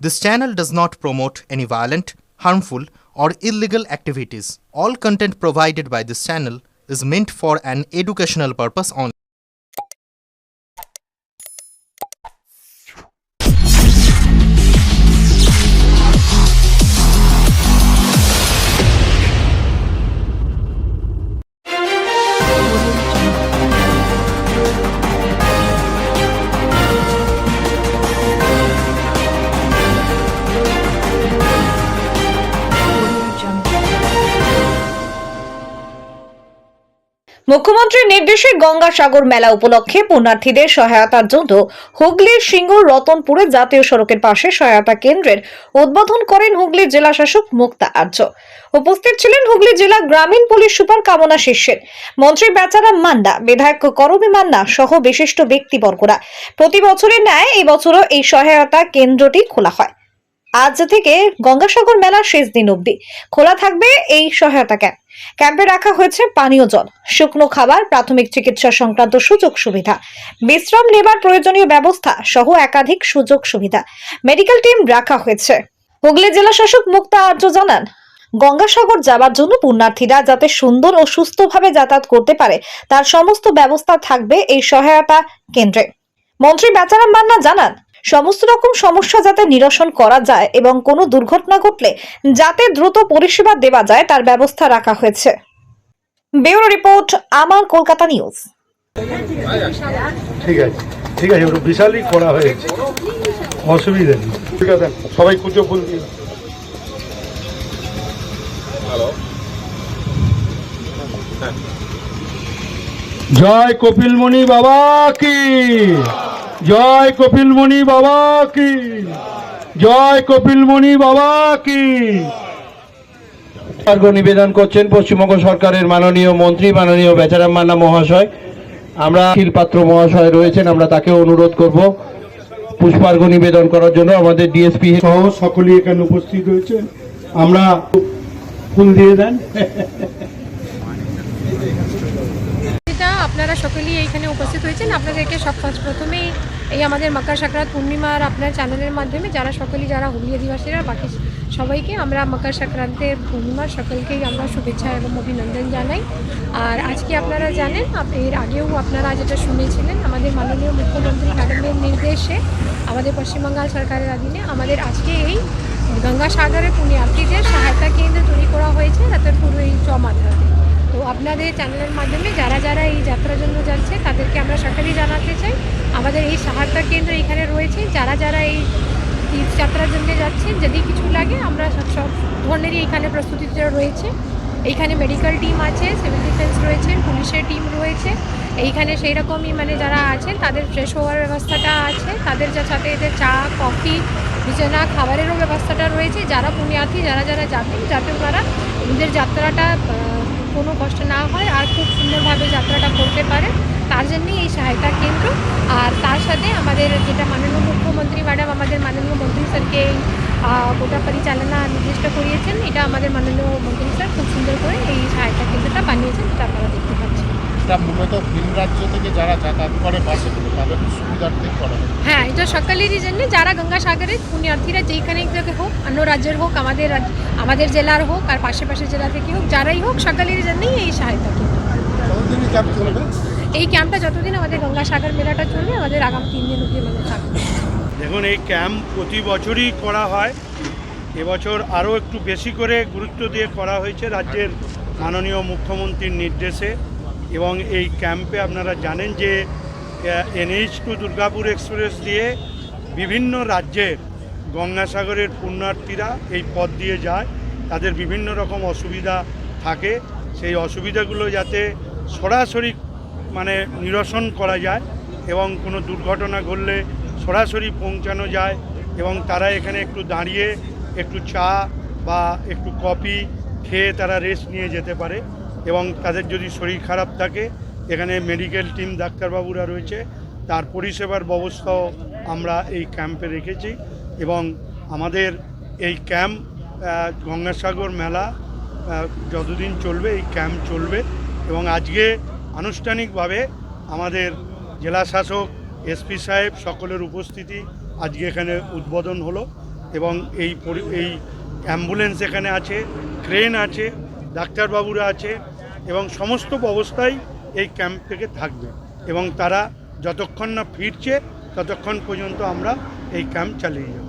This channel does not promote any violent, harmful, or illegal activities. All content provided by this channel is meant for an educational purpose only. মুখ্যমন্ত্রীর নির্দেশে গঙ্গাসাগর মেলা উপলক্ষে পুণ্যার্থীদের সহায়তার জন্য হুগলির সিঙ্গুর রতনপুরে জাতীয় সড়কের পাশে সহায়তা কেন্দ্রের উদ্বোধন করেন হুগলির জেলা শাসক মুক্তা আর্য। উপস্থিত ছিলেন হুগলি জেলা গ্রামীণ পুলিশ সুপার কামনা শীর্ষের মন্ত্রী বেচারাম মান্না, বিধায়ক করবী মান্না সহ বিশিষ্ট ব্যক্তিবর্গরা। প্রতি বছরের ন্যায় এই বছরও এই সহায়তা কেন্দ্রটি খোলা হয়। আজ থেকে গঙ্গাসাগর মেলার শেষ দিন অবধি খোলা থাকবে এই সহায়তা ক্যাম্প। ক্যাম্পে রাখা হয়েছে পানীয় জল, শুকনো খাবার, প্রাথমিক চিকিৎসা সংক্রান্ত সুযোগ সুবিধা, বিশ্রাম নেবার প্রয়োজনীয় ব্যবস্থা সহ একাধিক সুযোগ সুবিধা। মেডিকেল টিম রাখা হয়েছে। হুগলি জেলা শাসক মুক্তা আর্য জানান, গঙ্গাসাগর যাবার জন্য পুণ্যার্থীরা যাতে সুন্দর ও সুস্থভাবে যাতায়াত করতে পারে তার সমস্ত ব্যবস্থা থাকবে এই সহায়তা কেন্দ্রে। মন্ত্রী বেচারাম মান্না জানান, সমস্ত রকম সমস্যা যাতে নিরসন করা যায় এবং কোনো দুর্ঘটনা ঘটলে যাতে দ্রুত পরিষেবা দেওয়া যায় তার ব্যবস্থা রাখা হয়েছে। ব্যুরো রিপোর্ট, আমার কলকাতা নিউজ। ঠিক আছে ওটা বিশালই করা হয়েছে, অসুবিধা নেই। ঠিক আছে, সবাই কুচো ফুল দিন। জয় কপিলমণি বাবা কি, জয় কপিলমণি বাবা কি, জয় কপিলমণি বাবা কি। নিবেদন করছেন পশ্চিমবঙ্গ সরকারের মাননীয় মন্ত্রী মাননীয় বেচারাম মান্না মহাশয়। আমরা শিলপাত্র মহাশয় রয়েছেন, আমরা তাকে অনুরোধ করব পুষ্পার্ঘ্য নিবেদন করার জন্য। আমাদের ডিএসপি সহ সকলেই এখানে উপস্থিত হয়েছেন, আমরা ফুল দিয়ে দেন। আপনারা সকলেই এইখানে উপস্থিত হয়েছেন। আপনাদেরকে প্রথমেই এই আমাদের মকর সংক্রান্তি পূর্ণিমার আপনার চ্যানেলের মাধ্যমে যারা হুগলি আদিবাসীরা বাকি সবাইকে আমরা মকর সংক্রান্তির পূর্ণিমার সকলকেই আমরা শুভেচ্ছা এবং অভিনন্দন জানাই। আর আজকে আপনারা জানেন, এর আগেও আপনারা যেটা শুনেছিলেন, আমাদের মাননীয় মুখ্যমন্ত্রী ম্যাডামের নির্দেশে আমাদের পশ্চিমবঙ্গ সরকারের অধীনে আমাদের আজকে এই গঙ্গাসাগরের পুণ্যার্থীদের সহায়তা কেন্দ্র তৈরি করা হয়েছে রতনপুর এই চৌমাথাতে। তো আপনাদের চ্যানেলের মাধ্যমে যারা এই যাত্রার জন্য যাচ্ছে তাদেরকে আমরা সকলেই জানাতে চাই, আমাদের এই সহায়তা কেন্দ্র এখানে রয়েছে। যারা এই তীর্থযাত্রার জন্য যাচ্ছেন, যদি কিছু লাগে আমরা সব ধরনেরই এইখানে প্রস্তুতিতে রয়েছে। এইখানে মেডিকেল টিম আছে, সিভিল ডিফেন্স রয়েছে, পুলিশের টিম রয়েছে। এইখানে সেই রকমই যারা আছেন তাদের ফ্রেশ হওয়ার ব্যবস্থাটা আছে, তাদের সাথে এদের চা, কফি, বিছানা, খাবারেরও ব্যবস্থাটা রয়েছে। যারা পুণ্যার্থী যারা যাবেন, যাতে ওনারা নিজের যাত্রাটা কোনো কষ্ট না হয় আর খুব সুন্দরভাবে যাত্রাটা করতে পারে, তার জন্যই এই সহায়তা কেন্দ্র। আর তার সাথে আমাদের যেটা মাননীয় মুখ্যমন্ত্রী ম্যাডাম আমাদের মাননীয় মন্ত্রী স্যারকে এই গোটা পরিচালনা নির্দিষ্ট করিয়েছেন, এটা আমাদের মাননীয় মন্ত্রী স্যার খুব সুন্দর করে এই সহায়তা কেন্দ্রটা বানিয়েছেন, এটা আপনারা দেখতে পাচ্ছেন। এটা মূলত ভিন রাজ্য থেকে যারা যাতায়াত করে বাসে করে তাদের সুবিধার্থে করা হয়। হ্যাঁ, এটা সকালেরই জন্য যারা গঙ্গাসাগরের পুণ্যার্থীরা যেখানে থেকে হোক, অন্য রাজ্যের হোক, আমাদের জেলার হোক আর পাশে জেলা থেকে হোক, যারাই হোক, সকালের জন্যই এই সহায়তা কেন্দ্র। কতদিনই ক্যাম্প চলবে? এই ক্যাম্পটা যতদিন আমাদের গঙ্গাসাগর মেলাটা চলবে, আমাদের আগামী 3 দিন অবধি থাকবে। দেখুন, এই ক্যাম্প প্রতি বছরই করা হয়, এবছর আরও একটু বেশি করে গুরুত্ব দিয়ে করা হয়েছে রাজ্যের মাননীয় মুখ্যমন্ত্রীর নির্দেশে। এবং এই ক্যাম্পে আপনারা জানেন যে NH-2 দুর্গাপুর এক্সপ্রেস দিয়ে বিভিন্ন রাজ্যের গঙ্গাসাগরের পুণ্যার্থীরা এই পথ দিয়ে যায়, তাদের বিভিন্ন রকম অসুবিধা থাকে, সেই অসুবিধাগুলো যাতে সরাসরি নিরসন করা যায় এবং কোনো দুর্ঘটনা ঘটলে সরাসরি পৌঁছানো যায় এবং তারা এখানে একটু দাঁড়িয়ে একটু চা বা একটু কফি খেয়ে তারা রেস্ট নিয়ে যেতে পারে। এবং তাদের যদি শরীর খারাপ থাকে, এখানে মেডিকেল টিম ডাক্তারবাবুরা রয়েছে, তার পরিষেবার ব্যবস্থাও আমরা এই ক্যাম্পে রেখেছি। এবং আমাদের এই ক্যাম্প গঙ্গাসাগর মেলা যতদিন চলবে এই ক্যাম্প চলবে। এবং আজকে আনুষ্ঠানিকভাবে আমাদের জেলা শাসক, এসপি সাহেব সকলের উপস্থিতি আজকে এখানে উদ্বোধন হলো। এবং এই অ্যাম্বুলেন্স এখানে আছে, ক্রেন আছে, ডাক্তারবাবুরা আছে এবং সমস্ত ব্যবস্থাই এই ক্যাম্প থেকে থাকবে এবং তারা যতক্ষণ না ফিরছে ততক্ষণ পর্যন্ত আমরা এই ক্যাম্প চালিয়ে যাব।